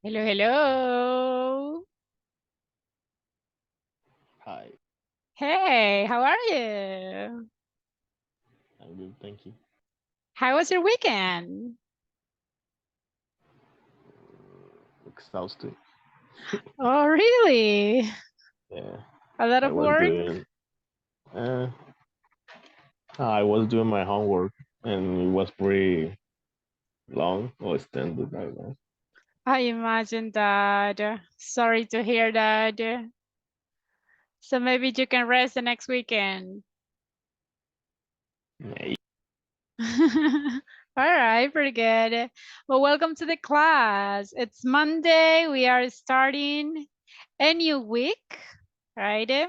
Hello, hello. Hi, Hey, how are you? I'm good, thank you. How was your weekend? Exhausted. Oh, really? Yeah, A lot I of was work? doing. Uh, I was doing my homework, and it was pretty long or extended. I don't know. I imagine that. Sorry to hear that. So maybe you can rest the next weekend. May- All right, pretty good. Well, welcome to the class. It's Monday. We are starting a new week, right?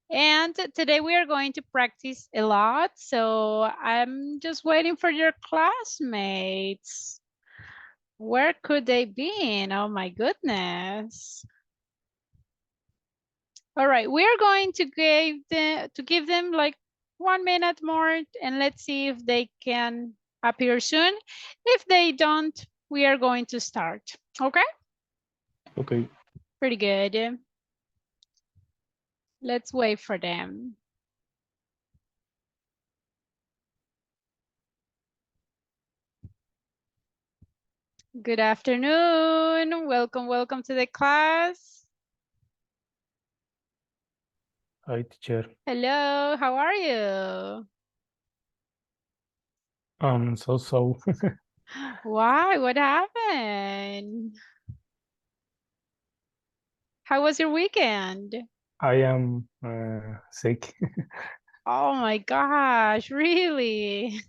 And today we are going to practice a lot. So I'm just waiting for your classmates. Where could they be? Oh my goodness. All right, we are going to give them like 1 minute more and let's see if they can appear soon. If they don't, we are going to start. Okay, Okay. pretty good. Let's wait for them. Good afternoon. Welcome, welcome to the class. Hi, teacher. Hello, how are you? So. Why? What happened? How was your weekend? I am sick. Oh my gosh, really?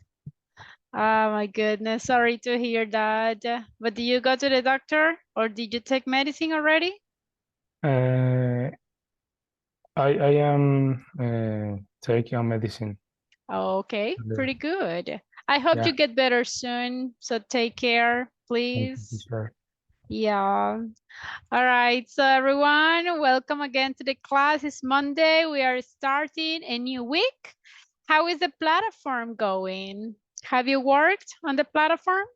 Oh my goodness, sorry to hear that. But did you go to the doctor or did you take medicine already? uh, I am taking medicine. Okay, pretty good. I hope Yeah, you get better soon. So take care, thank you, please. teacher. Yeah. All right, so everyone, welcome again to the class. It's Monday. We are starting a new week. How is the platform going? Have you worked on the platform?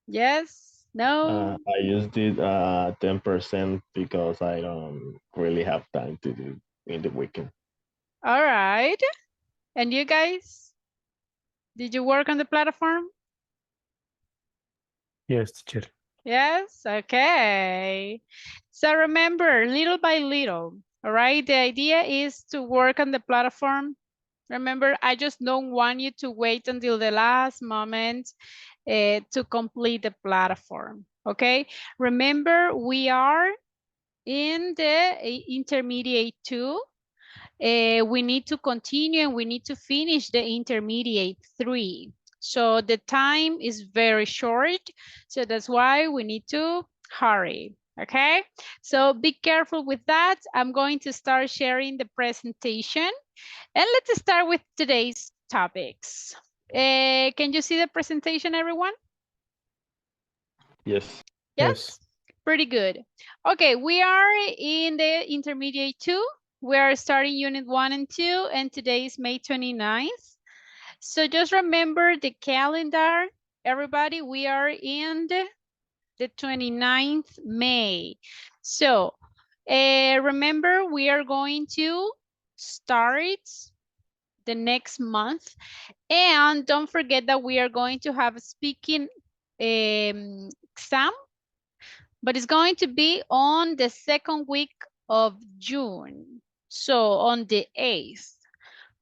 Yes? No? I just did 10% because I don't really have time to do in the weekend. All right. And you guys, did you work on the platform? Yes, teacher. Yes? Okay. So remember, little by little, all right? The idea is to work on the platform. Remember, I just don't want you to wait until the last moment to complete the platform, okay? Remember, we are in the intermediate 2. We need to continue and we need to finish the intermediate 3. So the time is very short. So that's why we need to hurry. Okay, so be careful with that. I'm going to start sharing the presentation and let's start with today's topics. Can you see the presentation, everyone? Yes. Yes. Yes, pretty good. Okay, we are in the intermediate 2. We are starting unit 1 and 2, and today is May 29th. So just remember the calendar. Everybody, we are in the 29th May. So remember, we are going to start the next month. And don't forget that we are going to have a speaking exam, but it's going to be on the second week of June. So on the 8th,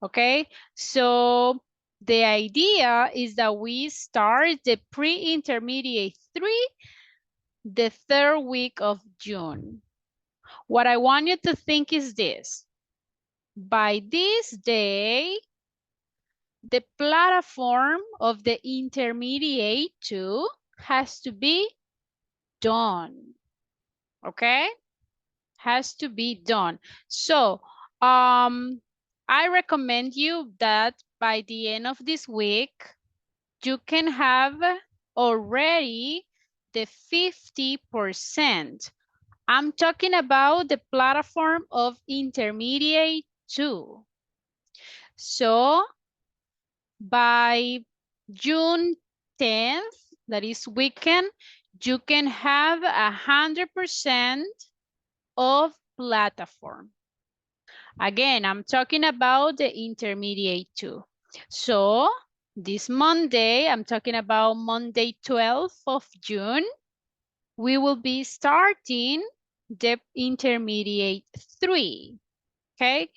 okay? So the idea is that we start the pre-intermediate 3 the third week of June. What I want you to think is this. By this day, the platform of the intermediate 2 has to be done, okay? Has to be done. So I recommend you that by the end of this week, you can have already the 50%. I'm talking about the platform of intermediate 2. So by June 10th, that is weekend, you can have 100% of platform. Again, I'm talking about the intermediate 2. So this Monday, I'm talking about Monday 12th of June, we will be starting the intermediate 3, okay?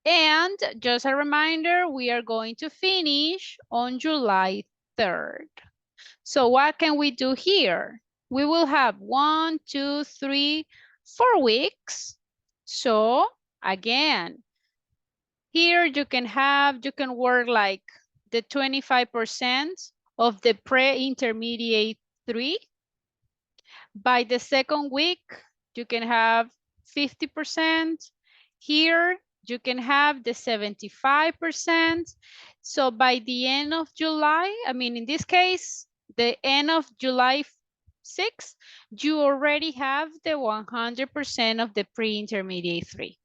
And just a reminder, we are going to finish on July 3rd. So what can we do here? We will have 1, 2, 3, 4 weeks. So again, here you can work like the 25% of the pre-intermediate 3. By the second week, you can have 50%. Here, you can have the 75%. So by the end of July, I mean, in this case, the end of July 6th, you already have the 100% of the pre-intermediate 3.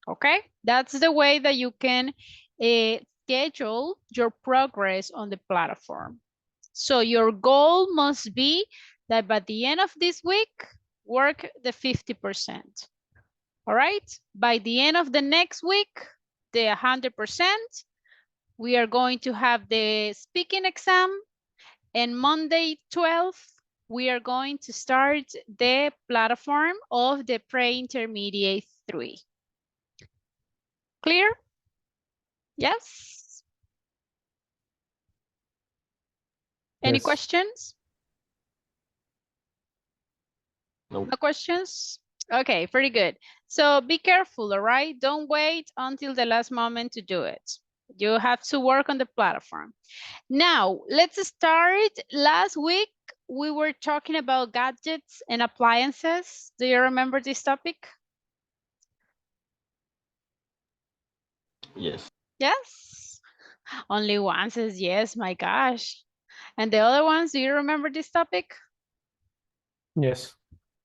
Okay, that's the way that you can schedule your progress on the platform. So your goal must be that by the end of this week, work the 50%. All right, by the end of the next week, the 100%, we are going to have the speaking exam, and Monday 12th, we are going to start the platform of the pre-intermediate 3. Clear? Yes? Any Yes. questions? Nope. No questions? Okay, pretty good. So be careful, all right? Don't wait until the last moment to do it. You have to work on the platform. Now, let's start. Last week, we were talking about gadgets and appliances. Do you remember this topic? Yes. Yes? Only one says yes, my gosh. And the other ones, do you remember this topic? Yes.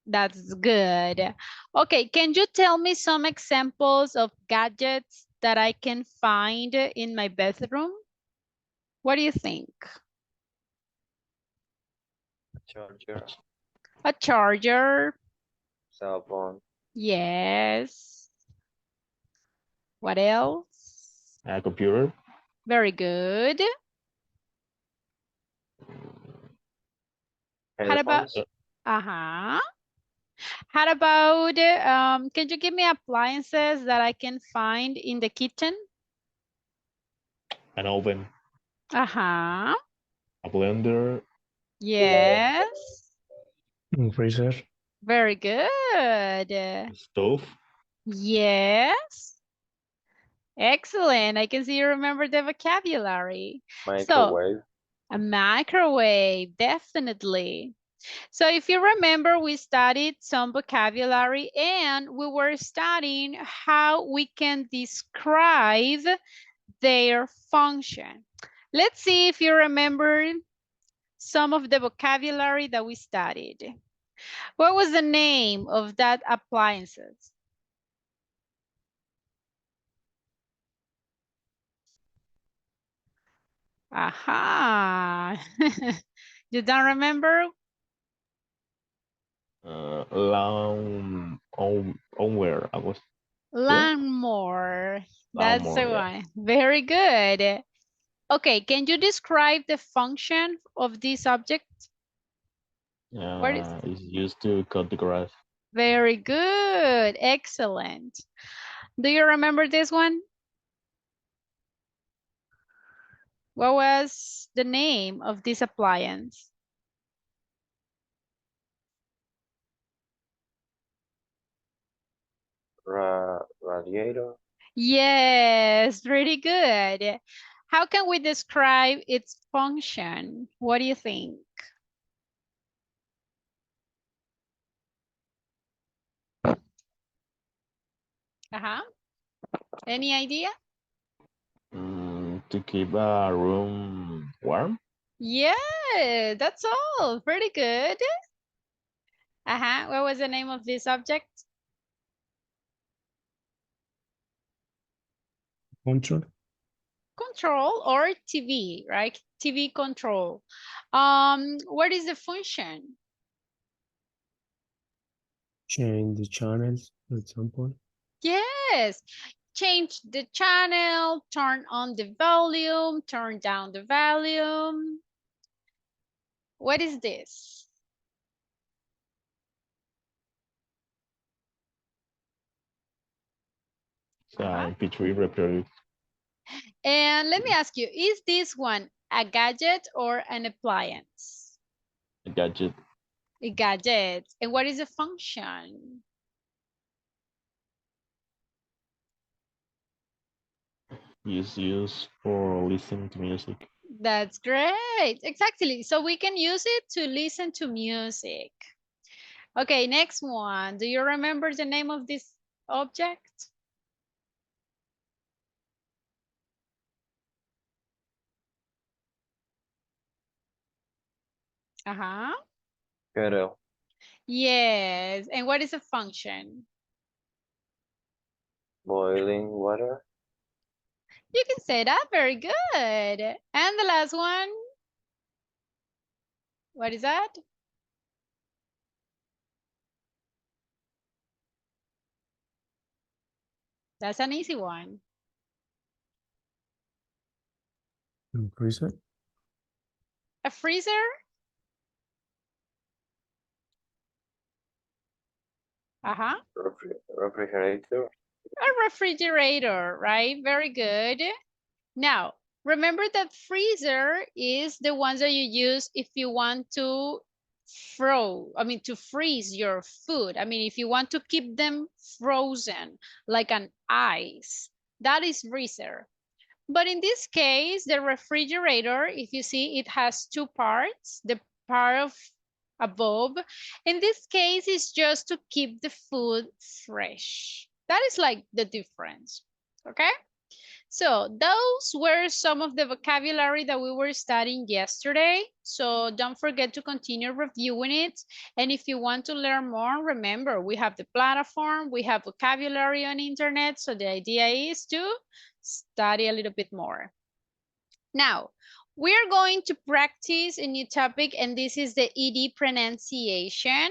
That's good. Okay, can you tell me some examples of gadgets that I can find in my bedroom? What do you think? Charger, A charger, cell phone, yes. What else? A computer. Very good. How about, headphones, uh-huh. How about, can you give me appliances that I can find in the kitchen? An oven. Uh-huh. A blender. Yes. Freezer. Very good. A stove. Yes. Excellent. I can see you remember the vocabulary. So, microwave, a microwave, definitely. So if you remember, we studied some vocabulary and we were studying how we can describe their function. Let's see if you remember some of the vocabulary that we studied. What was the name of that appliances? Aha. You don't remember? Lawnmower. I was Lawnmower. That's lawnmower. the Yeah. one. Very good. Okay, can you describe the function of this object? What is It's used to cut the grass. very good. Excellent. Do you remember this one? What was the name of this appliance? radiator, Yes, pretty good. How can we describe its function? What do you think? Uh-huh. Any idea? To keep a room warm. Yeah, that's all. Pretty good. Uh-huh. What was the name of this object? Control. Control or TV, right? TV control. What is the function? Change the channels, for example. Yes. Change the channel, turn on the volume, turn down the volume. What is this? MP3 reproduce. And let me ask you, is this one a gadget or an appliance? A gadget. A gadget. And what is the function? Is used for listening to music. That's great. Exactly. So we can use it to listen to music. Okay, next one. Do you remember the name of this object? Uh-huh. Kettle. Yes. And what is the function? Boiling water. You can say that. Very good. And the last one. What is that? That's an easy one. Freezer. A freezer? Uh-huh. Refrigerator. A refrigerator, right? Very good. Now, remember that freezer is the ones that you use if you want to to freeze your food. I mean, if you want to keep them frozen like an ice, that is freezer. But in this case, the refrigerator, if you see, it has two parts, the part of above. In this case, it's just to keep the food fresh. That is like the difference, okay? So those were some of the vocabulary that we were studying yesterday. So don't forget to continue reviewing it. And if you want to learn more, remember, we have the platform, we have vocabulary on internet. So the idea is to study a little bit more. Now, we are going to practice a new topic, and this is the ED pronunciation,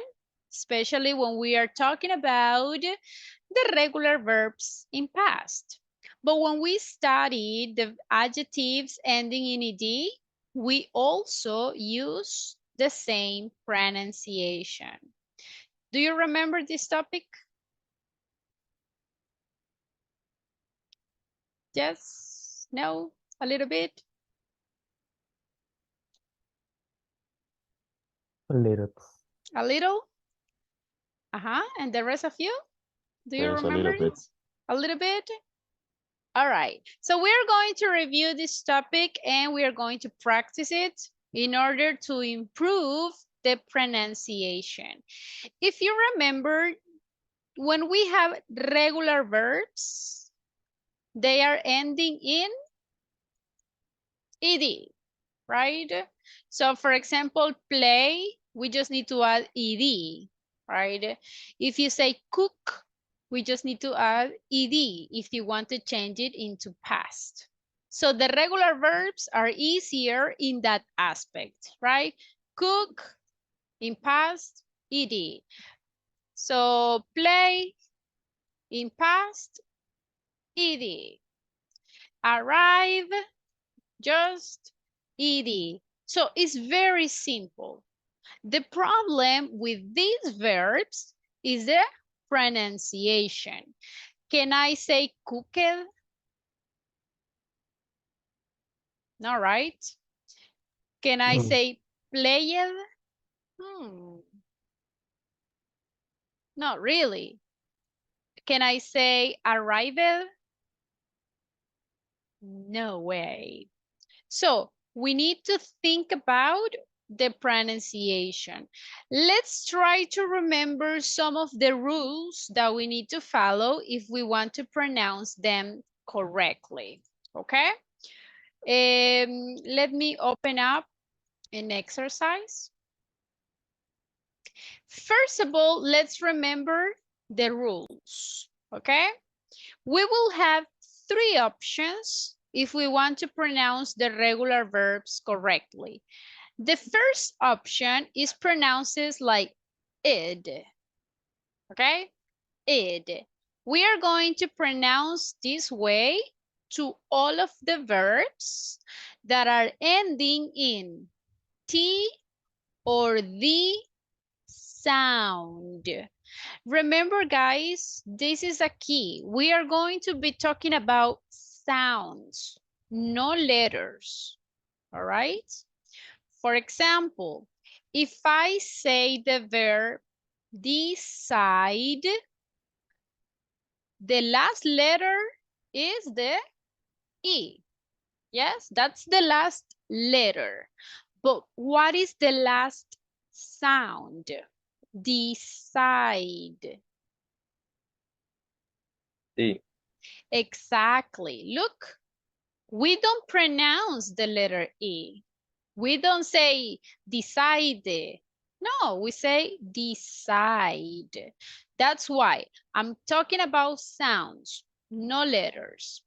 especially when we are talking about the regular verbs in past. But when we study the adjectives ending in ed, we also use the same pronunciation. Do you remember this topic? Yes? No? A little bit? A little. A little? Uh-huh. And the rest of you? Do you Yes, a remember little bit. it? A little bit? All right. So we're going to review this topic and we are going to practice it in order to improve the pronunciation. If you remember, when we have regular verbs, they are ending in ed, right? So for example, play, we just need to add ed, right? If you say cook, we just need to add ed if you want to change it into past. So the regular verbs are easier in that aspect, right? Cook, in past, ed. So play, in past, ed. Arrive, just ed. So it's very simple. The problem with these verbs is the pronunciation. Can I say cooked? No, right? Can I No. say played? Not really. Can I say arrived? No way. So we need to think about the pronunciation. Let's try to remember some of the rules that we need to follow if we want to pronounce them correctly, okay? Let me open up an exercise. First of all, let's remember the rules, okay? We will have three options if we want to pronounce the regular verbs correctly. The first option is pronounces like id, okay? Id. We are going to pronounce this way to all of the verbs that are ending in T or the sound. Remember, guys, this is a key. We are going to be talking about sounds, no letters, all right? For example, if I say the verb decide, the last letter is the E. Yes, that's the last letter. But what is the last sound? Decide. D. Exactly. Look, we don't pronounce the letter E. We don't say decide. No, we say decide. That's why I'm talking about sounds, no letters.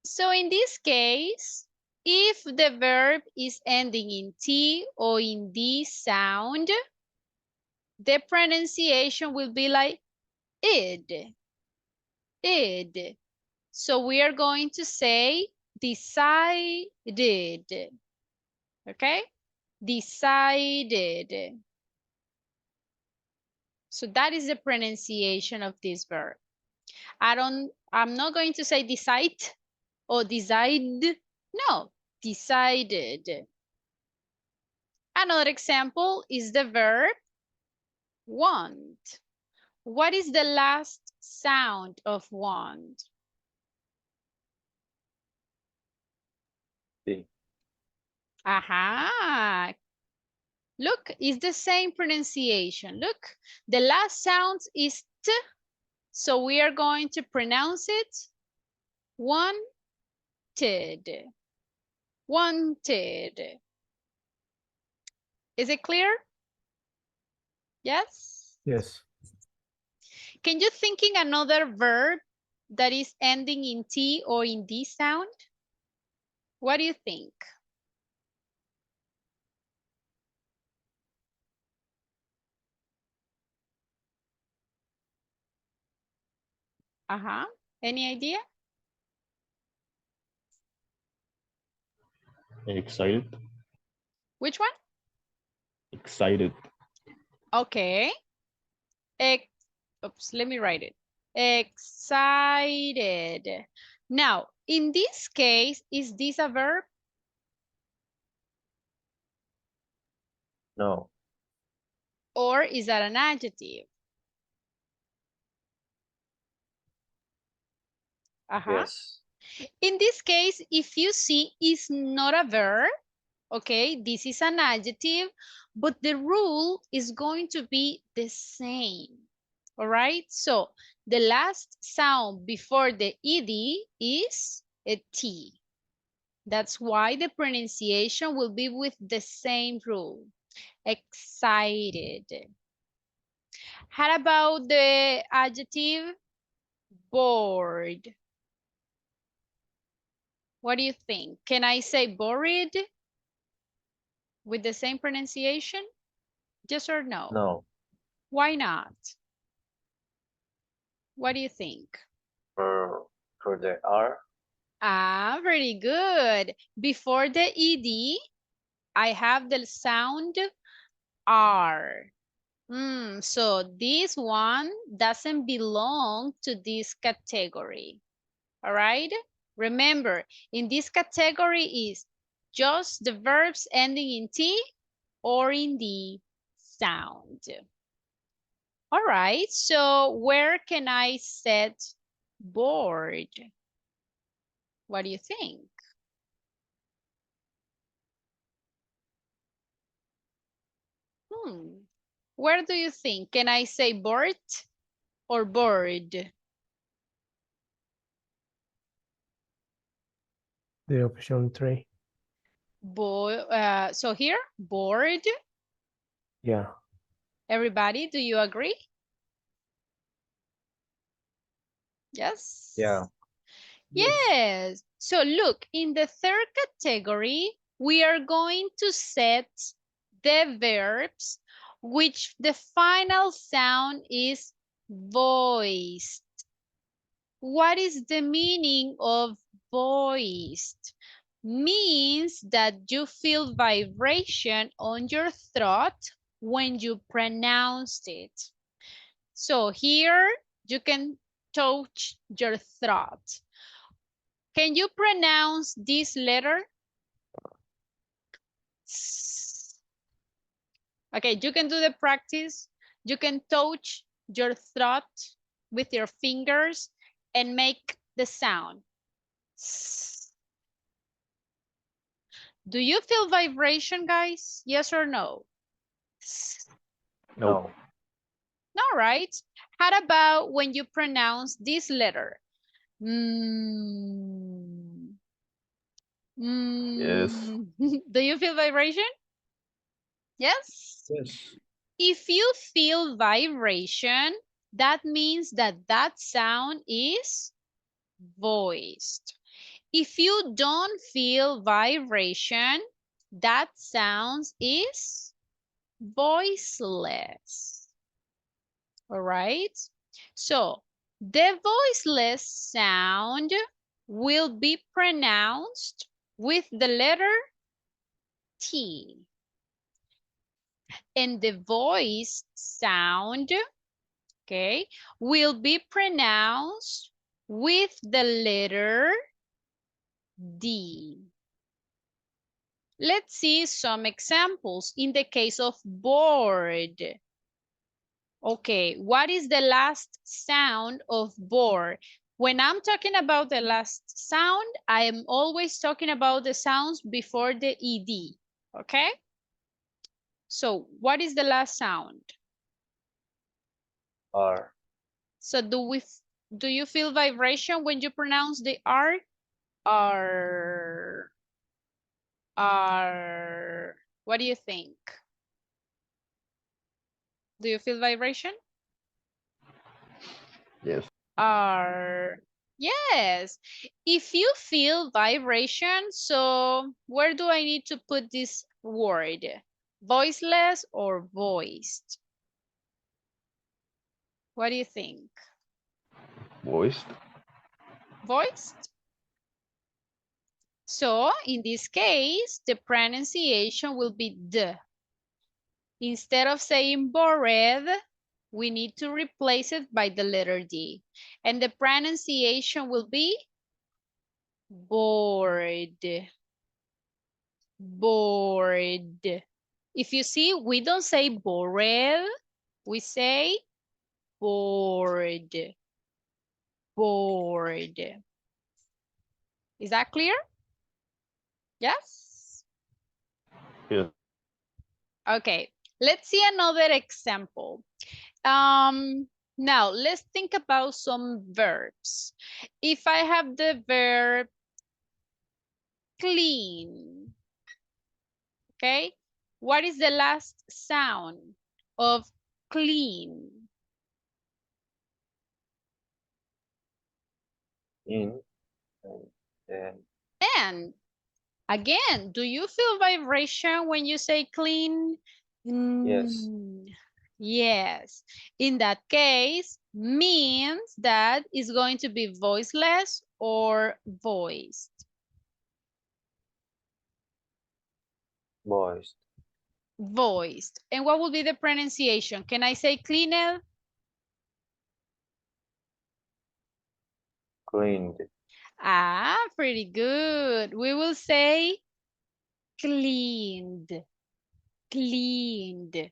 So in this case, if the verb is ending in T or in D sound, the pronunciation will be like id, id. So we are going to say decided, okay? Decided. So that is the pronunciation of this verb. I'm not going to say decide or decide. No, decided. Another example is the verb want. What is the last sound of want? D. Aha. Look, it's the same pronunciation. Look, the last sound is T, so we are going to pronounce it wanted. Wanted. Is it clear? Yes? Yes. Can you thinking another verb that is ending in T or in D sound? What do you think? Uh-huh. Any idea? Excited. Which one? Excited. Okay. Oops, let me write it. Excited. Now, in this case, is this a verb? No. Or is that an adjective? Uh-huh. Yes. In this case, if you see, it's not a verb. Okay, this is an adjective, but the rule is going to be the same. All right, so the last sound before the ed is a T. That's why the pronunciation will be with the same rule. Excited. How about the adjective bored? What do you think? Can I say bored with the same pronunciation? Yes or no? No. Why not? What do you think? For the R. Ah, very good. Before the ed, I have the sound R. So this one doesn't belong to this category. All right? Remember, in this category is just the verbs ending in T or in the sound. All right, so where can I set board? What do you think? Where do you think? Can I say board or board? The option 3. So here, board. Yeah. Everybody, do you agree? Yes? Yeah. Yes. So look, in the third category, we are going to set the verbs which the final sound is voiced. What is the meaning of voiced? Means that you feel vibration on your throat when you pronounced it. So here you can touch your throat. Can you pronounce this letter? Okay, you can do the practice. You can touch your throat with your fingers and make the sound. Do you feel vibration, guys? Yes or no? Nope. No. No, right? How about when you pronounce this letter? Mm. Yes. Do you feel vibration? Yes? Yes. If you feel vibration, that means that that sound is voiced. If you don't feel vibration, that sound is voiceless. All right? So the voiceless sound will be pronounced with the letter T. And the voiced sound, okay, will be pronounced with the letter D. Let's see some examples in the case of bored. Okay, what is the last sound of bored? When I'm talking about the last sound, I am always talking about the sounds before the ED, okay? So what is the last sound? R. So do you feel vibration when you pronounce the R? R. R. What do you think? Do you feel vibration? Yes. R. Yes. If you feel vibration, so where do I need to put this word? Voiceless or voiced? What do you think? Voiced. Voiced? So in this case, the pronunciation will be D. Instead of saying bored, we need to replace it by the letter D. And the pronunciation will be bored. Bored. If you see, we don't say bored, we say bored. Bored. Is that clear? Yes? Yes. Okay, let's see another example. Now let's think about some verbs. If I have the verb clean, okay, what is the last sound of clean? In. And then. And again, do you feel vibration when you say clean? Yes. Yes. In that case, means that is going to be voiceless or voiced. Voiced. Voiced. And what will be the pronunciation? Can I say cleaned? Cleaned. Ah, pretty good. We will say cleaned. Cleaned.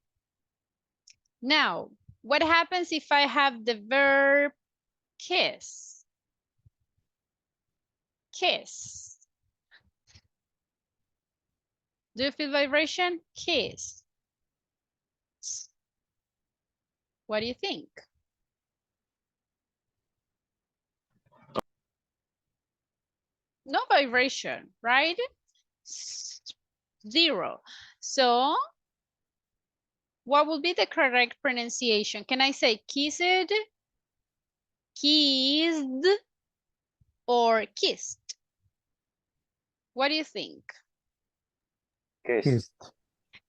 Now, what happens if I have the verb kiss? Kiss. Do you feel vibration? Kiss. What do you think? No vibration, right? Zero. So what will be the correct pronunciation? Can I say kissed, kissed, or kissed? What do you think? Kissed. Kissed.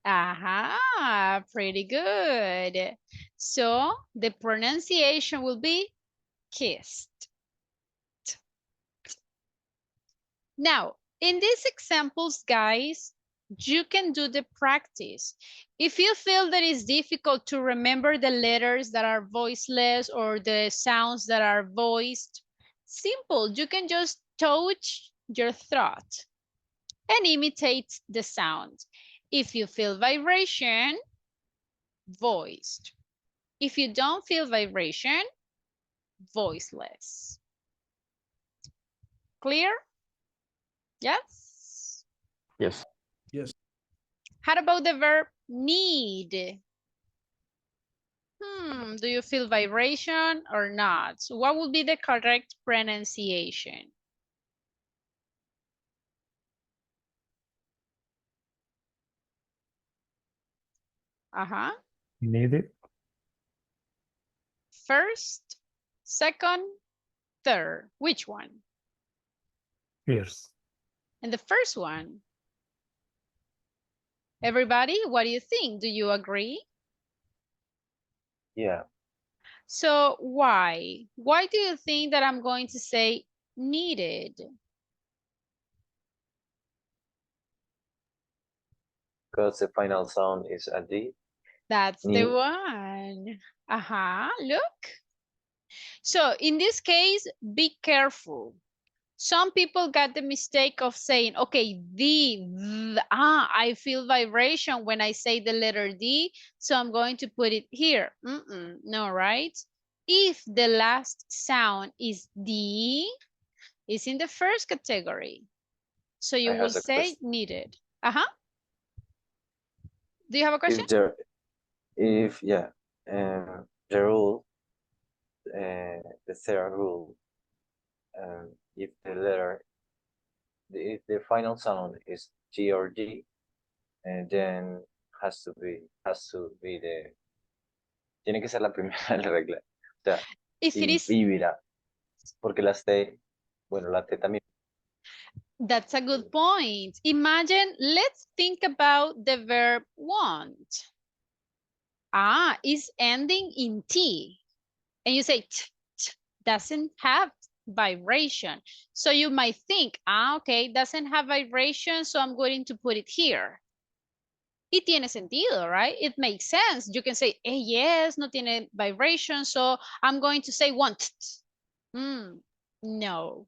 Aha, pretty good. So the pronunciation will be kissed. Now, in these examples, guys, you can do the practice. If you feel that it's difficult to remember the letters that are voiceless or the sounds that are voiced, simple, you can just touch your throat and imitate the sound. If you feel vibration, voiced. If you don't feel vibration, voiceless. Clear? Yes? Yes. Yes. How about the verb need? Do you feel vibration or not? So what would be the correct pronunciation? Uh-huh. Needed. First, second, third. Which one? First. And the first one. Everybody, what do you think? Do you agree? Yeah. So why? Why do you think that I'm going to say needed? Because the final sound is a D. That's the Need. one. Look. So in this case, be careful. Some people got the mistake of saying, okay, I feel vibration when I say the letter D, so I'm going to put it here. No, right? If the last sound is D, it's in the first category. So you I will have a say question. needed. Do you have a question? The rule, the third rule, if the final sound is G or D, and then has to be tiene que ser la primera regla. O sea, If it is, vivirá. Porque las T, bueno, la T también. that's a good point. Imagine, let's think about the verb want. Is ending in T. And you say, doesn't have vibration. So you might think, okay, doesn't have vibration, so I'm going to put it here. Y tiene sentido, right? It makes sense. You can say, yes, no tiene vibration, so I'm going to say want. No.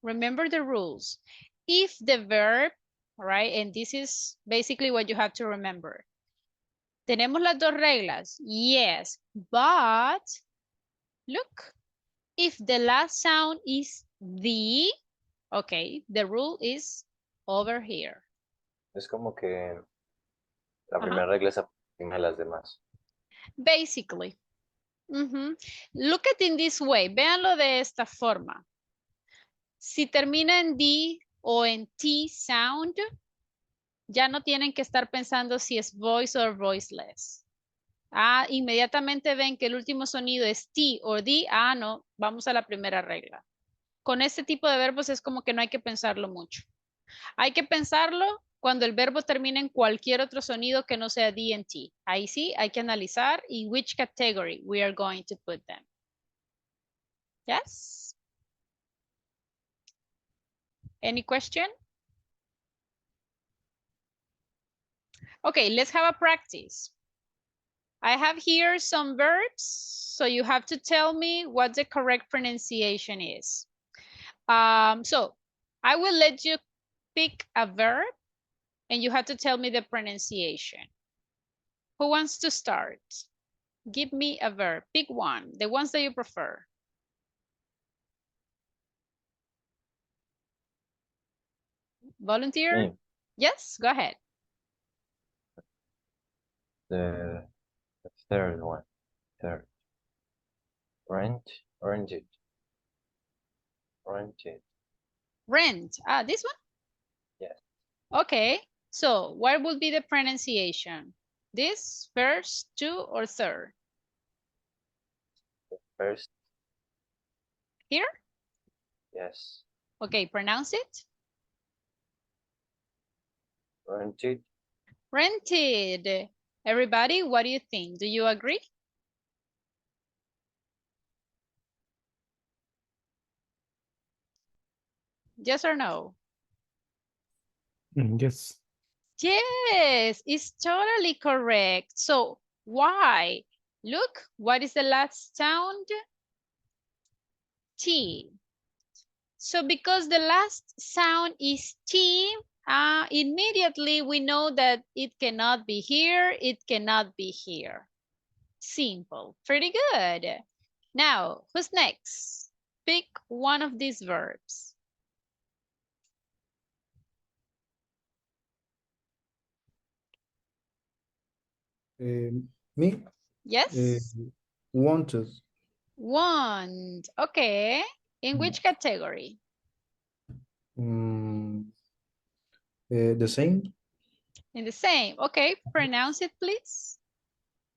Remember the rules. If the verb, right, and this is basically what you have to remember. Tenemos las dos reglas. Yes, but look, if the last sound is the, okay, the rule is over here. Es como que la primera regla es encima de las demás. Basically. Look at it in this way. Véanlo de esta forma. Si termina en D o en T sound, ya no tienen que estar pensando si es voice o voiceless. Inmediatamente ven que el último sonido es T o D. No, vamos a la primera regla. Con este tipo de verbos es como que no hay que pensarlo mucho. Hay que pensarlo cuando el verbo termina en cualquier otro sonido que no sea D and T. Ahí sí hay que analizar in which category we are going to put them. Yes? Any question? Okay, let's have a practice. I have here some verbs, so you have to tell me what the correct pronunciation is. So I will let you pick a verb and you have to tell me the pronunciation. Who wants to start? Give me a verb. Pick one, the ones that you prefer. Volunteer? Me. Yes, go ahead. The third one. Third. Rented. Rent. This one? Yes. Okay, so what would be the pronunciation? This, first, two, or third? First. Here? Yes. Okay, pronounce it. Rented. Rented. Everybody, what do you think? Do you agree? Yes or no? Yes. Yes, it's totally correct. So why? Look, what is the last sound? T. So because the last sound is T, immediately we know that it cannot be here, it cannot be here. Simple, pretty good. Now, who's next? Pick one of these verbs. Me, Yes? wanted, Want, okay. In which category? mm, the same, In the same, okay. Pronounce it, please.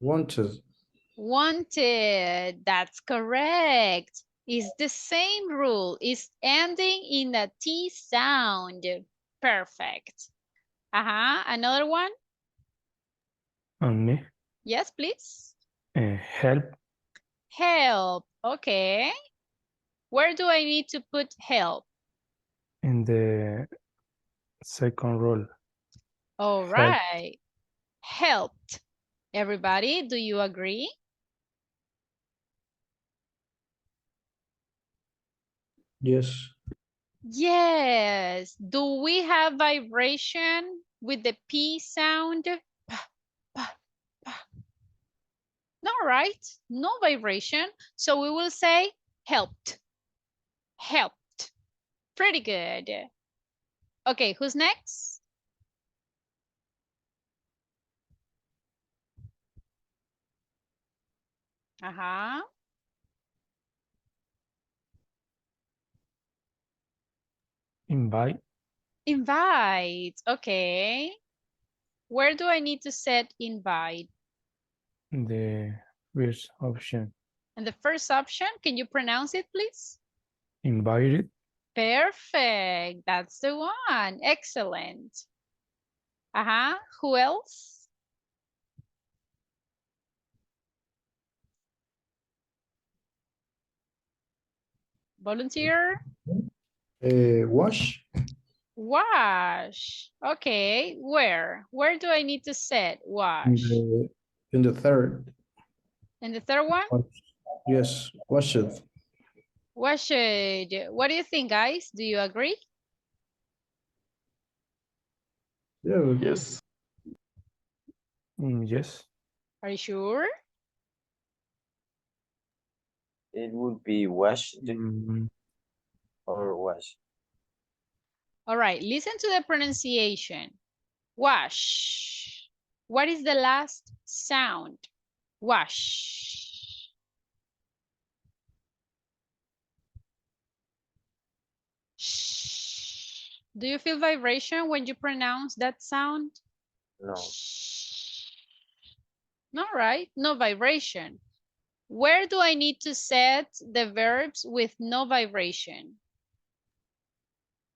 wanted, Wanted, that's correct. It's the same rule. It's ending in a T sound. Perfect. Another one? And me. Yes, please. Help Help, okay. Where do I need to put help? in the second role. All Help. right. Helped. Everybody, do you agree? yes, Yes. Do we have vibration with the P sound? Pa, pa, pa. No, right? No vibration. So we will say helped. Helped. Pretty good. Okay, who's next? Invite Invite. Okay. Where do I need to set invite? the first option. And the first option, can you pronounce it, please? Invited. Perfect. That's the one. Excellent. Who else? Volunteer? wash, Wash. Okay. Where? Where do I need to set in wash? the third, And the third one? wash, yes, wash it, Wash it. What do you think, guys? Do you agree? yeah, Yes. Yes. Are you sure? It would be washed Mm, or wash. All right. Listen to the pronunciation. Wash. What is the last sound? Wash. Shh. Do you feel vibration when you pronounce that sound? No. Shh. No, right? No vibration. Where do I need to set the verbs with no vibration?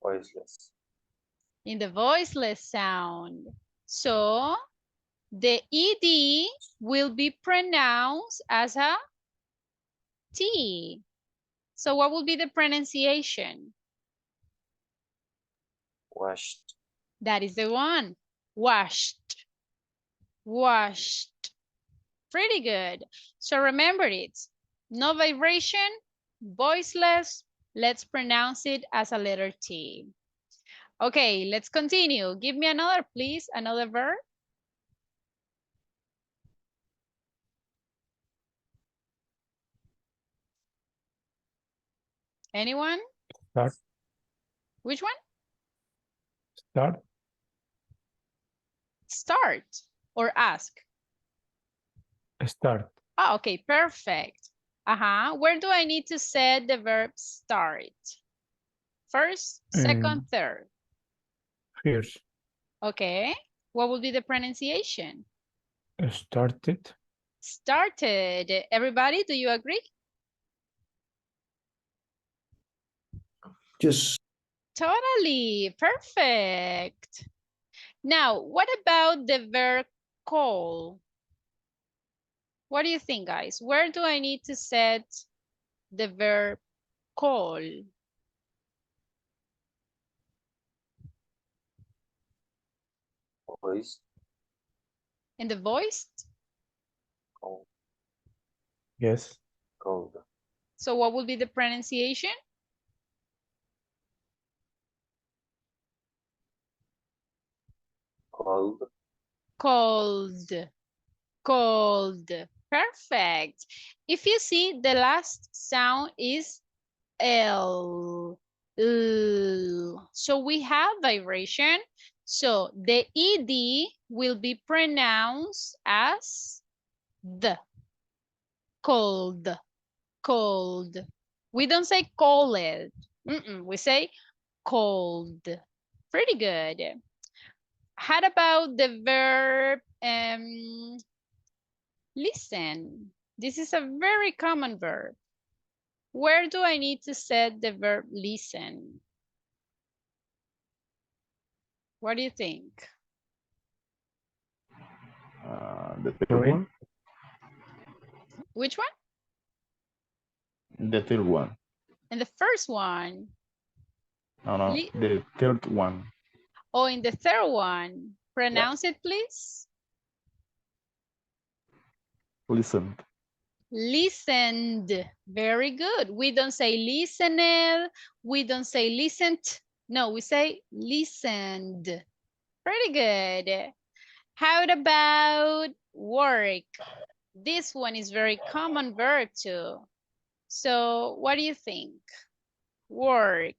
Voiceless. In the voiceless sound. So the ED will be pronounced as a T. So what will be the pronunciation? Washed. That is the one. Washed. Washed. Pretty good. So remember it. No vibration, voiceless. Let's pronounce it as a letter T. Okay, let's continue. Give me another, please. Another verb. Anyone? Start. Which one? Start. Start or ask. Start. Oh, okay, perfect. Where do I need to set the verb start? First, second, third. First. Okay. What will be the pronunciation? Started. Started. Everybody, do you agree? just, Totally. Perfect. Now, what about the verb call? What do you think, guys? Where do I need to set the verb call? Voice. In the voice? Called. Yes. Called. So what would be the pronunciation? Called. Called. Called. Perfect. If you see, the last sound is L. L. So we have vibration. So the ED will be pronounced as the. Cold. Cold. We don't say cold. We say cold. Pretty good. How about the verb listen? This is a very common verb. Where do I need to set the verb listen? What do you think? The third Sorry? one. Which one? The third one. And the first one. No, no. Li- The third one. Oh, in the third one. Pronounce it, please. Listen. Listened. Very good. We don't say listened. We don't say listened. No, we say listened. Pretty good. How about work? This one is very common verb too. So what do you think? Work.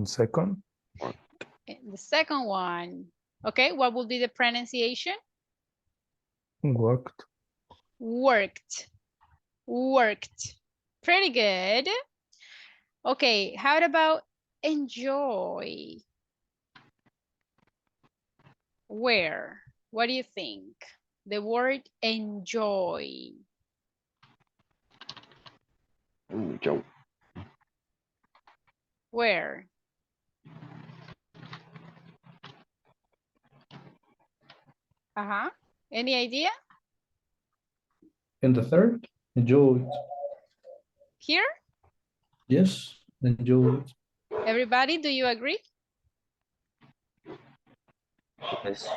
Second. And the second one. Okay, what will be the pronunciation? Worked. Worked. Worked. Pretty good. Okay, how about enjoy? Where? What do you think? The word enjoy. Joe. Where? Uh-huh. Any idea? In the third, enjoyed. Here? Yes, enjoyed. Everybody, do you agree? Yes.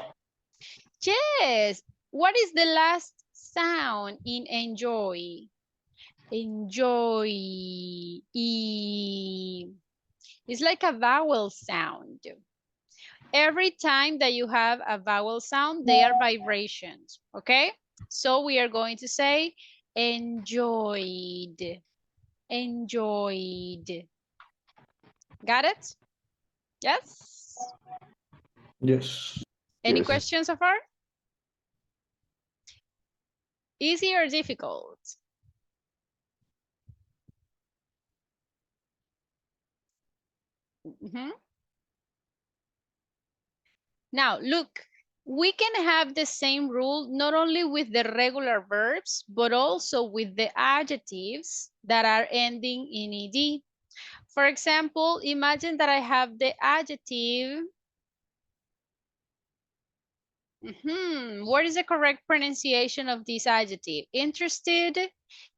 Yes. What is the last sound in enjoy? Enjoy. E. It's like a vowel sound. Every time that you have a vowel sound, they are vibrations, okay? So we are going to say enjoyed. Enjoyed. Got it? Yes? Yes. Any Yes. questions so far? Easy or difficult? Now, look, we can have the same rule not only with the regular verbs, but also with the adjectives that are ending in ed. For example, imagine that I have the adjective. What is the correct pronunciation of this adjective? Interested,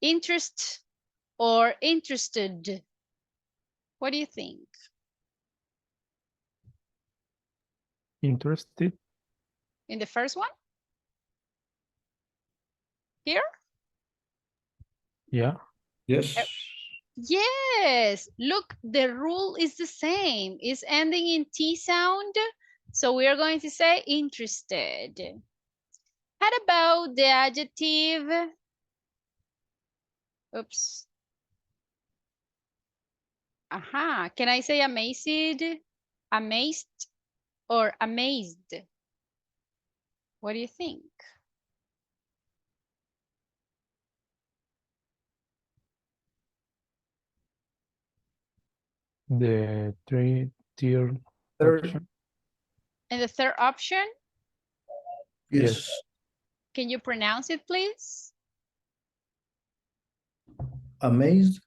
interest, or interested? What do you think? Interested. In the first one? Here? Yeah. Yes. Yes. Look, the rule is the same. It's ending in T sound. So we are going to say interested. How about the adjective? Oops. Aha. Can I say amazed, amazed, or amazed? What do you think? The three-tier Third. option. And the third option, Yes. can you pronounce it, please? Amazed.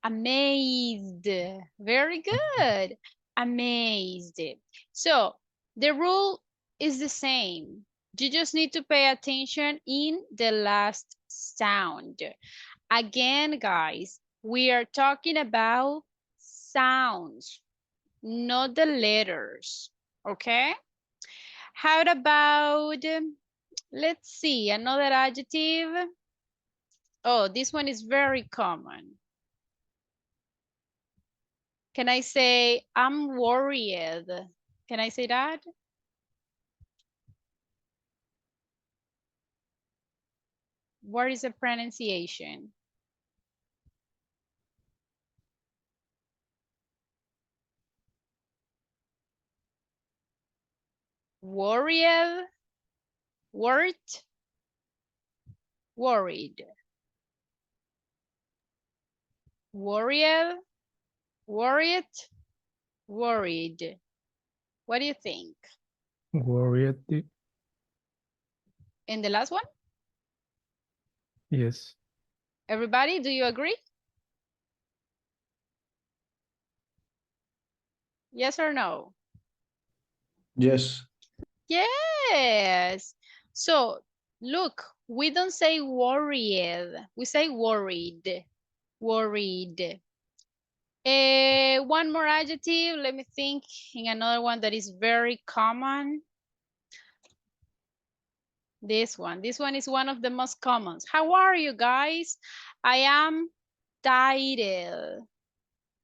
Amazed. Very good. Amazed. So the rule is the same. You just need to pay attention in the last sound. Again, guys, we are talking about sounds, not the letters. Okay? How about, let's see, another adjective. Oh, this one is very common. Can I say, I'm worried? Can I say that? What is the pronunciation? Worried, worried, worried, worried, worried, worried. What do you think? Worried. And the last one? Yes. Everybody, do you agree? Yes or no? Yes. Yes. So look, we don't say worried, we say worried, worried. One more adjective, let me think in another one that is very common. This one is one of the most common. How are you guys? I am tired.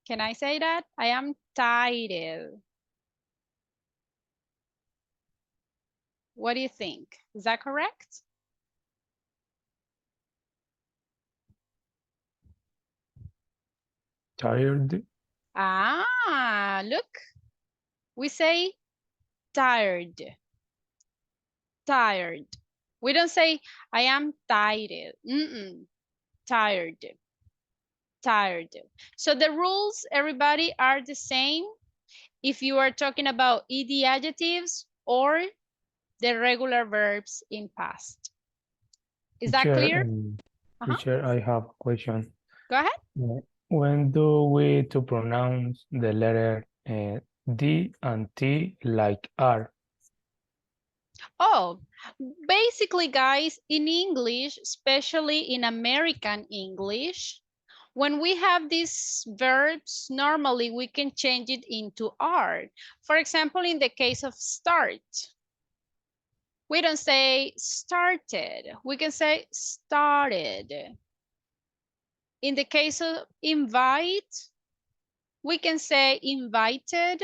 Can I say that? I am tired. What do you think? Is that correct? Tired. Ah, look. We say tired. Tired. We don't say I am tired. Tired. Tired. So the rules, everybody, are the same if you are talking about ed adjectives or the regular verbs in past. Is that Teacher, clear? Teacher, I have a question. Go ahead. When do we to pronounce the letter D and T like R? Oh, basically, guys, in English, especially in American English, when we have these verbs, normally we can change it into R. For example, in the case of start, we don't say started, we can say started. In the case of invite, we can say invited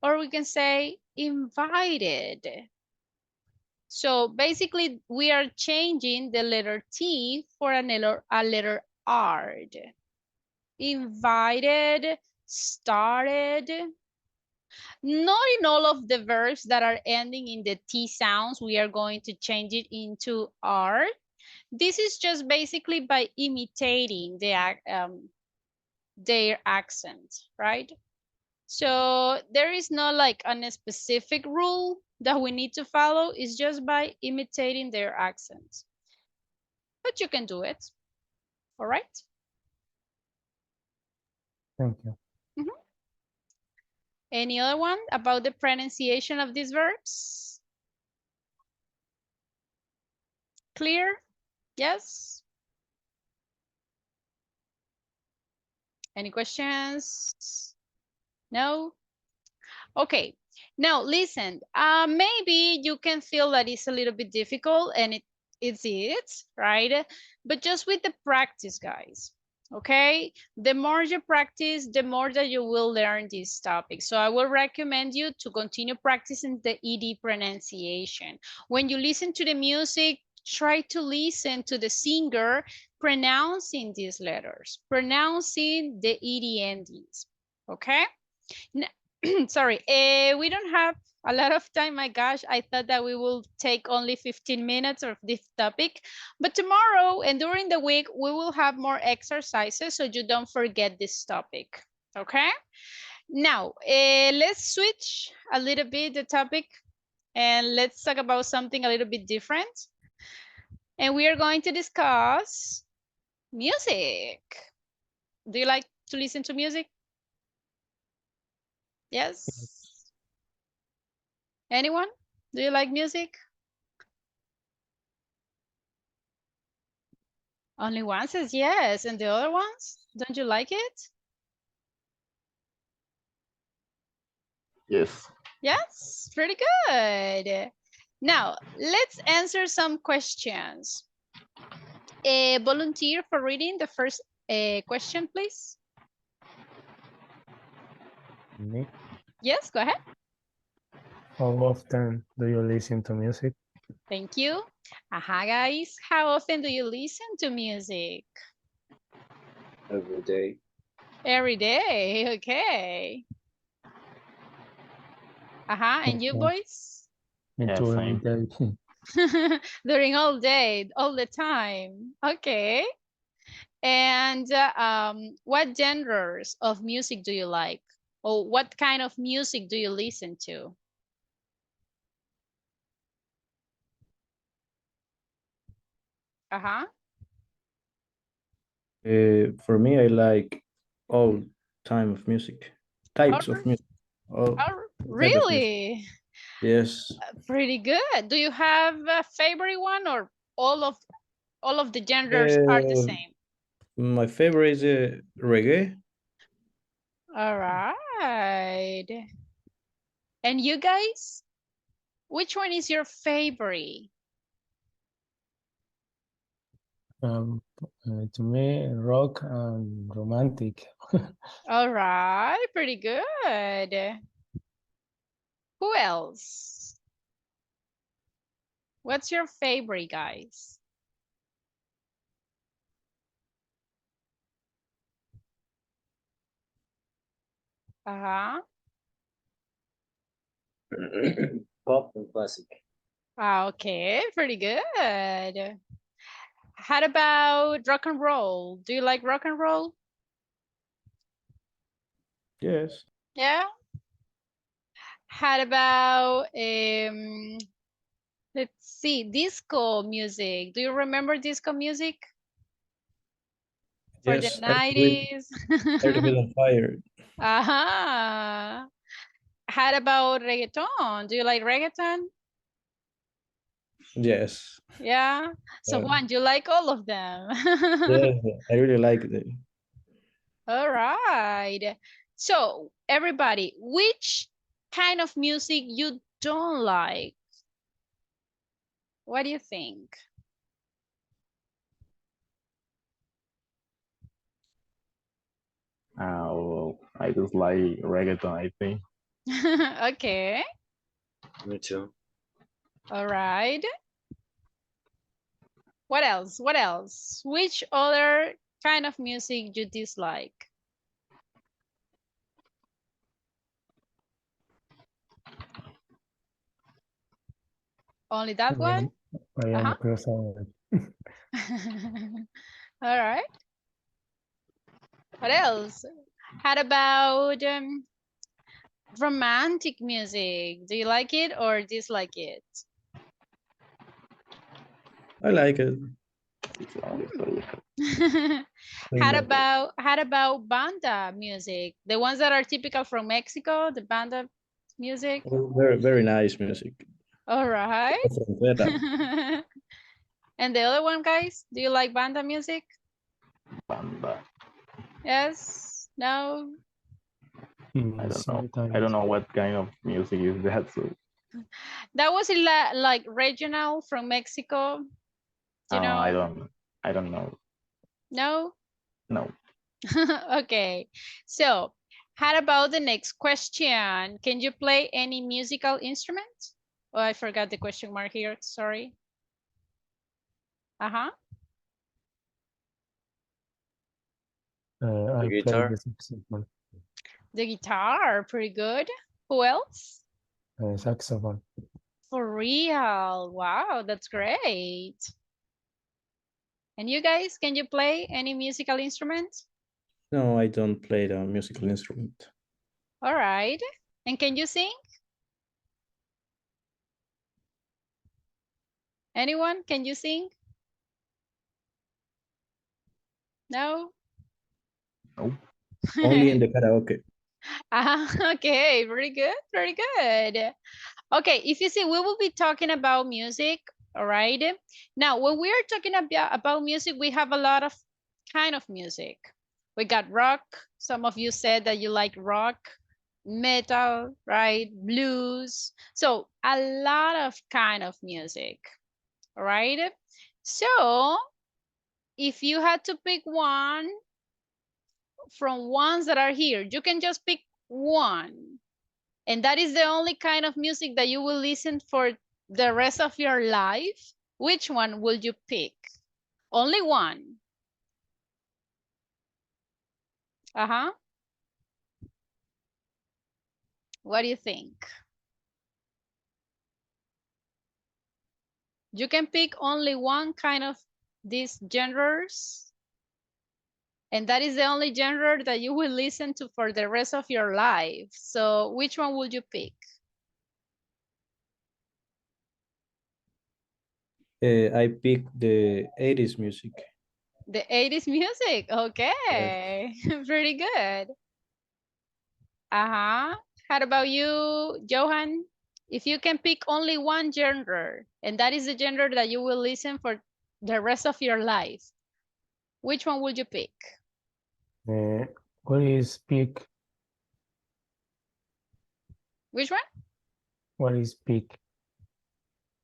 or we can say invited. So basically, we are changing the letter T for a letter R. Invited, started. Not in all of the verbs that are ending in the T sounds, we are going to change it into R. This is just basically by imitating their accent, right? So there is not like a specific rule that we need to follow. It's just by imitating their accents. But you can do it, all right? Thank you. Any other one about the pronunciation of these verbs? Clear? Yes? Any questions? No? Okay. Now listen, maybe you can feel that it's a little bit difficult and it's right? But just with the practice, guys. Okay, the more you practice, the more that you will learn this topic. So I will recommend you to continue practicing the ED pronunciation. When you listen to the music, try to listen to the singer pronouncing these letters, pronouncing the ED endings, okay? Sorry, we don't have a lot of time. My gosh, I thought that we will take only 15 minutes of this topic, but tomorrow and during the week, we will have more exercises so you don't forget this topic, okay? Now, let's switch a little bit the topic and let's talk about something a little bit different. And we are going to discuss music. Do you like to listen to music? Yes. Anyone? Do you like music? Only one says yes, and the other ones, don't you like it? Yes. Yes, pretty good. Now, let's answer some questions. A volunteer for reading the first question, please. Me? Yes, go ahead. How often do you listen to music? Thank you. Guys, how often do you listen to music? Every day. Every day, okay. And you boys? Me Yeah, too, same. every day. During all day, all the time. Okay. And what genres of music do you like? Or what kind of music do you listen to? For me, I like all time of music, types of music, all type of music. Really? Yes. Pretty good. Do you have a favorite one, or all of the genres are the same? My favorite is reggae. All right. And you guys? Which one is your favorite? To me, rock and romantic. All right, pretty good. Who else? What's your favorite, guys? Pop and classic. Okay, pretty good. How about rock and roll? Do you like rock and roll? Yes. Yeah. How about let's see, disco music? Do you remember disco music for the Yes. 90s? Earth, Wind and Fire. How about reggaeton? Do you like reggaeton? Yes. Yeah. So Juan, you like all of them. Yes, I really like it. All right. So everybody, which kind of music you don't like? What do you think? Well, I just like reggaeton, I think. Okay. Me too. All right. What else? What else? Which other kind of music you dislike? Only that one? I am crossover. All right. What else? How about romantic music? Do you like it or dislike it? I like it. How about banda music? The ones that are typical from Mexico, the banda music? Very, very nice music. All right. Frontera. And the other one, guys, do you like banda music? Banda. Yes? No? I don't know what kind of music is that. So That was like regional from Mexico. Do you know? I don't know. No? No. Okay. So how about the next question? Can you play any musical instrument? Oh, I forgot the question mark here. Sorry. I The play guitar. the saxophone. The guitar, pretty good. Who else? Saxophone. For real. Wow, that's great. And you guys, can you play any musical instrument? No, I don't play the musical instrument. All right. And can you sing? Anyone? Can you sing? No? Nope. Only in the karaoke. Okay, very good, very good. Okay, if you see, we will be talking about music, all right? Now, when we are talking about music, we have a lot of kind of music. We got rock. Some of you said that you like rock, metal, right? Blues. So a lot of kind of music, all right? So if you had to pick one from ones that are here, you can just pick one. And that is the only kind of music that you will listen for the rest of your life. Which one will you pick? Only one. Uh-huh. What do you think? You can pick only one kind of these genres. And that is the only genre that you will listen to for the rest of your life. So which one would you pick? I picked the 80s music. The 80s music. Okay. Pretty good. Uh-huh. How about you, Johan? If you can pick only one genre, and that is the genre that you will listen for the rest of your life, which one would you pick? What is pick? Which one? What is pick?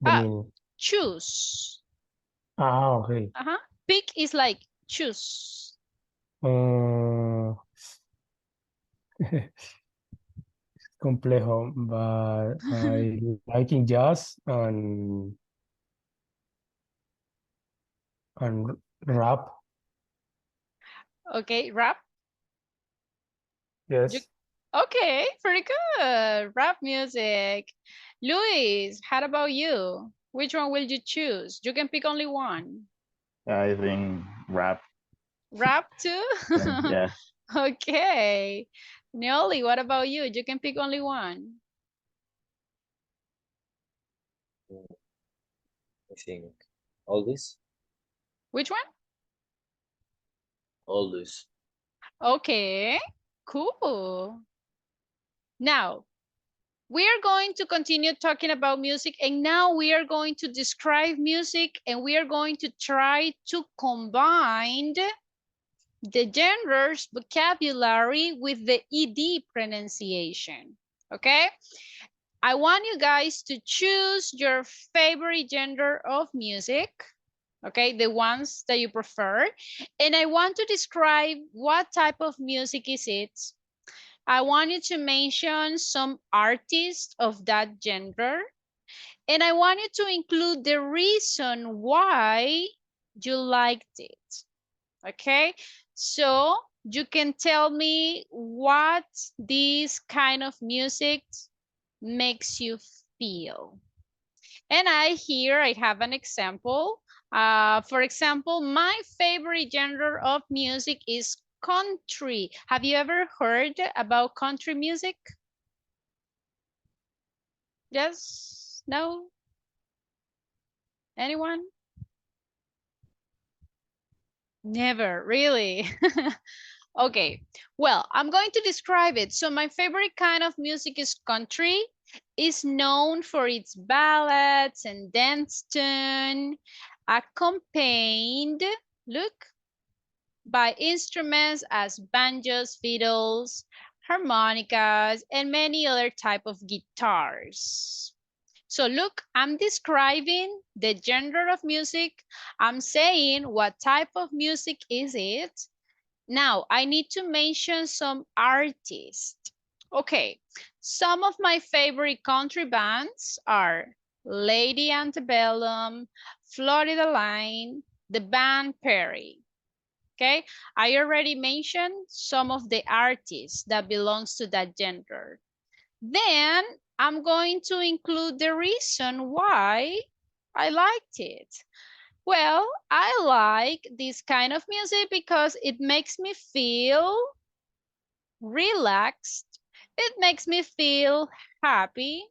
The Ah, meaning. choose. Okay. Uh-huh. Pick is like choose. Complejo, but I liking jazz and rap. Okay, rap. Yes. Okay, pretty good. Rap music. Luis, how about you? Which one will you choose? You can pick only one. I think rap. Rap too? Yeah. Okay. Neoli, what about you? You can pick only one. I think all this. Which one? All this. Okay, cool. Now, we are going to continue talking about music, and now we are going to describe music, and we are going to try to combine the genres vocabulary with the ED pronunciation, okay? I want you guys to choose your favorite genre of music, okay? The ones that you prefer. And I want to describe what type of music is it. I want you to mention some artists of that genre. And I want you to include the reason why you liked it, okay? So you can tell me what this kind of music makes you feel. And I have an example. For example, my favorite genre of music is country. Have you ever heard about country music? Yes? No? Anyone? Never, really? Okay, well, I'm going to describe it. So my favorite kind of music is country. It's known for its ballads and dance tune, accompanied, look, by instruments as banjos, fiddles, harmonicas, and many other type of guitars. So look, I'm describing the genre of music. I'm saying what type of music is it. Now, I need to mention some artists. Okay, some of my favorite country bands are Lady Antebellum, Florida Line, the band Perry. Okay, I already mentioned some of the artists that belongs to that genre. Then I'm going to include the reason why I liked it. Well, I like this kind of music because it makes me feel relaxed. It makes me feel happy.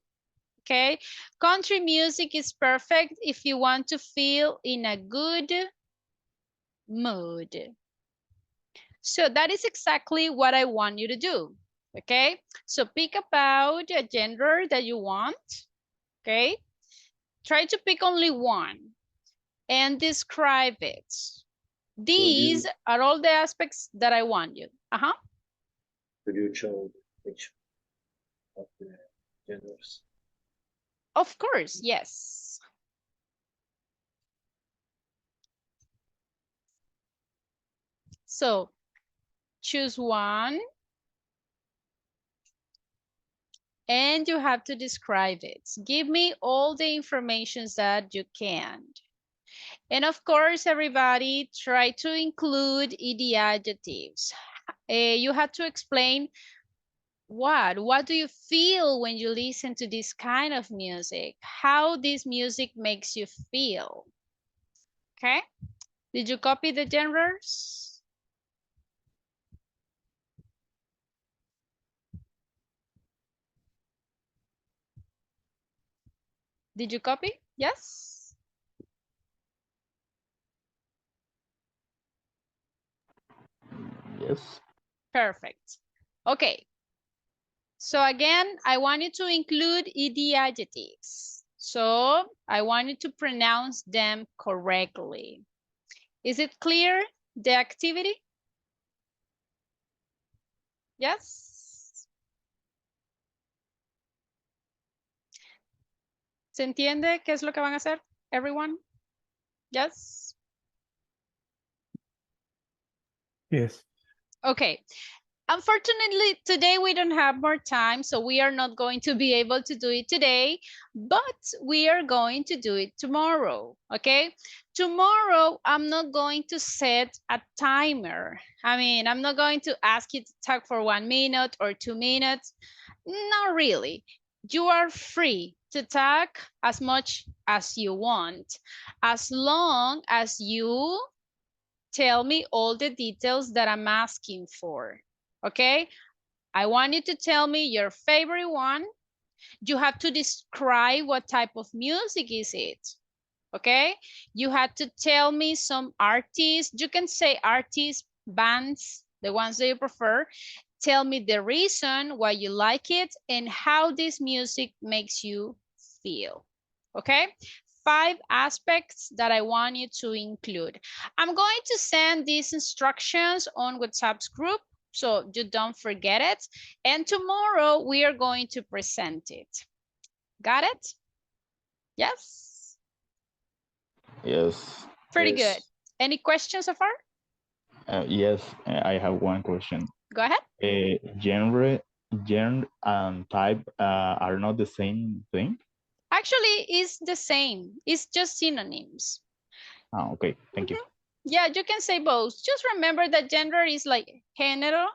Okay. Country music is perfect if you want to feel in a good mood. So that is exactly what I want you to do. Okay, so pick about a gender that you want. Okay, try to pick only one and describe it. These are all the aspects that I want you. Could you show the picture of the genders? Of course, yes. So choose one and you have to describe it. Give me all the information that you can. And of course, everybody, try to include ED adjectives. You have to explain what do you feel when you listen to this kind of music? How this music makes you feel? Okay, did you copy the genders? Did you copy? Yes? Yes. Perfect. Okay. So again, I want you to include ED adjectives. So I want you to pronounce them correctly. Is it clear, the activity? Yes? ¿Se entiende qué es lo que van a hacer, everyone? Yes? Yes. Okay. Unfortunately, today we don't have more time, so we are not going to be able to do it today, but we are going to do it tomorrow, okay? Tomorrow, I'm not going to set a timer. I mean, I'm not going to ask you to talk for 1 minute or 2 minutes. Not really. You are free to talk as much as you want, as long as you tell me all the details that I'm asking for. Okay, I want you to tell me your favorite one. You have to describe what type of music is it. Okay, you have to tell me some artists. You can say artists, bands, the ones that you prefer. Tell me the reason why you like it and how this music makes you feel. Okay, 5 aspects that I want you to include. I'm going to send these instructions on WhatsApp's group, so you don't forget it. And tomorrow we are going to present it. Got it? Yes? Yes. Pretty Yes. good. Any questions so far? Yes, I have one question. Go ahead. Genre and type are not the same thing? Actually, it's the same. It's just synonyms. Oh, okay, thank you. Yeah, you can say both. Just remember that gender is like género,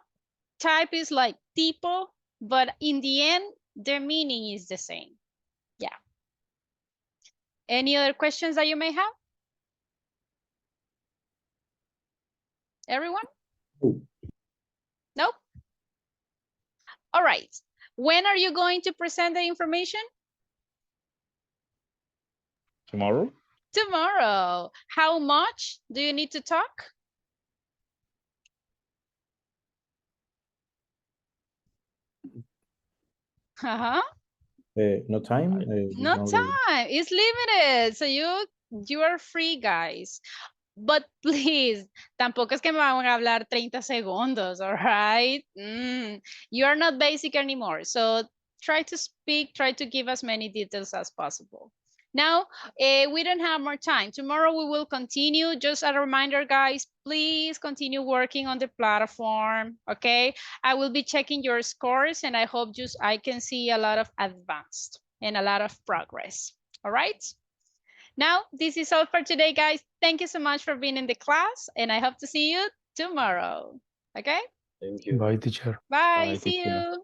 type is like tipo, but in the end, their meaning is the same. Yeah. Any other questions that you may have? Everyone? Nope. All right. When are you going to present the information? Tomorrow? Tomorrow. How much do you need to talk? No time. No only- time. It's limited. So you are free, guys. But please, tampoco es que me van a hablar 30 segundos, all right? You are not basic anymore. So try to speak, try to give as many details as possible. Now, we don't have more time. Tomorrow we will continue. Just a reminder, guys, please continue working on the platform, okay? I will be checking your scores and I hope I can see a lot of advanced and a lot of progress, all right? Now, this is all for today, guys. Thank you so much for being in the class, and I hope to see you tomorrow. Okay? Thank you. Bye, teacher. Bye. Bye, See teacher. you.